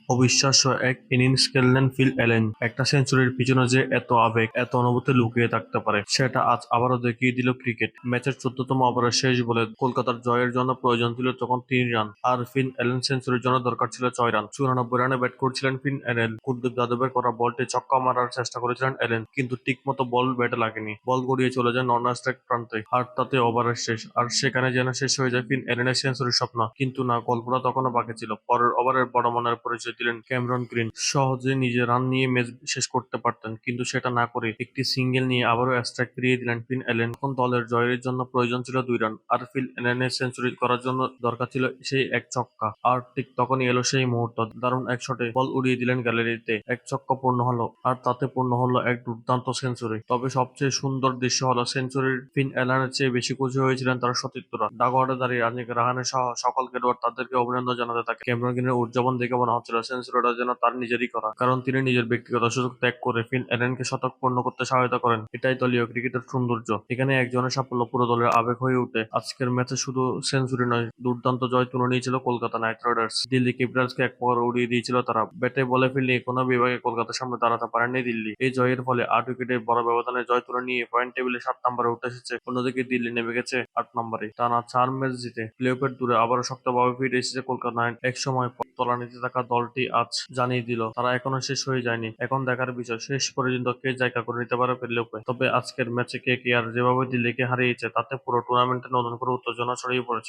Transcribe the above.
অবিশ্বাস্য এক innings খেললেন feel Allen. একটা সেঞ্চুরির পিছনে যে এত আবেগ, এত অনুভূতি লুকিয়ে থাকতে পারে সেটা আজ আবারও দেখিয়ে দিল ক্রিকেট। ম্যাচের ১৪তম ওভারের শেষ বলে কলকাতার জয়ের জন্য প্রয়োজন ছিল তখন ৩ রান, আর ফিন অ্যালেন সেঞ্চুরির জন্য দরকার ছিল ৬ রান। ৯৪ রানে ব্যাট করছিলেন ফিন অ্যালেন। কুলদীপ যাদবের করা বলটি ছক্কা মারার চেষ্টা করেছিলেন অ্যালেন, কিন্তু ঠিকমতো বল ব্যাটে লাগেনি। বল গড়িয়ে চলে যায় নন স্ট্রাইক প্রান্তে, আর তাতে ওভারের শেষ। আর সেখানে যেন শেষ হয়ে যায় ফিন অ্যালেনের সেঞ্চুরির স্বপ্ন। কিন্তু না, গল্পটা তখনও বাকি ছিল। পরের ওভারের বড় মনের পরিচয় দিলেন ক্যামেরন গ্রিন। সহজে নিজে রান নিয়ে ম্যাচ শেষ করতে পারতেন, কিন্তু সেটা না করে একটি সিঙ্গেল নিয়ে আবারও স্ট্রাইক ফিরিয়ে দিলেন ফিন অ্যালেন। তখন দলের জয়ের জন্য প্রয়োজন ছিল ২ রান, আর ফিল অ্যালেনের সেঞ্চুরি করার জন্য দরকার ছিল সেই এক ছক্কা। আর ঠিক তখনই এলো সেই মুহূর্ত। দারুণ এক শটে বল উড়িয়ে দিলেন গ্যালারিতে। এক ছক্কা পূর্ণ হলো, আর তাতে পূর্ণ হলো এক দুর্দান্ত সেঞ্চুরি। তবে সবচেয়ে সুন্দর দৃশ্য হলো সেঞ্চুরির ফিন অ্যালানের চেয়ে বেশি খুশি হয়েছিলেন তার সতীর্থরা। ডাগআউটে দাঁড়িয়ে রানিক রাহানে সহ সকল খেলোয়াড় তাদেরকে অভিনন্দন জানাতে থাকে। ক্যামেরন গ্রিনের উদযাপন দেখে মনে হচ্ছিল সেঞ্চুরিটা যেন তার নিজেরই করা, কারণ তিনি নিজের ব্যক্তিগত সুযোগ ত্যাগ করে ফিন অ্যালেনকে শতক পূর্ণ করতে সহায়তা করেন। এটাই দলীয় ক্রিকেটের সৌন্দর্য। এখানে একজনের সাফল্য পুরো দলের আবেগ হয়ে ওঠে। আজকের ম্যাচে শুধু সেঞ্চুরি নয়, দুর্দান্ত জয় তুলে নিয়েছিল কলকাতা নাইট রাইডার্স। দিল্লি ক্যাপিটালসকে এক প্রকার উড়িয়ে দিয়েছিল তারা। ব্যাটে বলে ফিল্ডিং কোনো বিভাগে কলকাতার সামনে দাঁড়াতে পারেননি দিল্লি। এই জয়ের ফলে ৮ উইকেটে বড় ব্যবধানে জয় তুলে নিয়ে পয়েন্ট টেবিলে ৭ নম্বরে উঠে এসেছে। অন্যদিকে দিল্লি নেমে গেছে ৮ নম্বরে। টানা ৪ ম্যাচ জিতে প্লে অফের দূরে আবারও শক্তভাবে ফিরে এসেছে কলকাতা নাইট। একসময় তলানিতে থাকা দলটি আজ জানিয়ে দিল তারা এখনো শেষ হয়ে যায়নি। এখন দেখার বিষয় শেষ পর্যন্ত কে জায়গা করে নিতে পারে প্লে অফে। তবে আজকের ম্যাচে কে কে আর যেভাবে দিল্লিকে হারিয়েছে তাতে পুরো টুর্নামেন্টে নতুন করে উত্তেজনা ছড়িয়ে পড়েছে।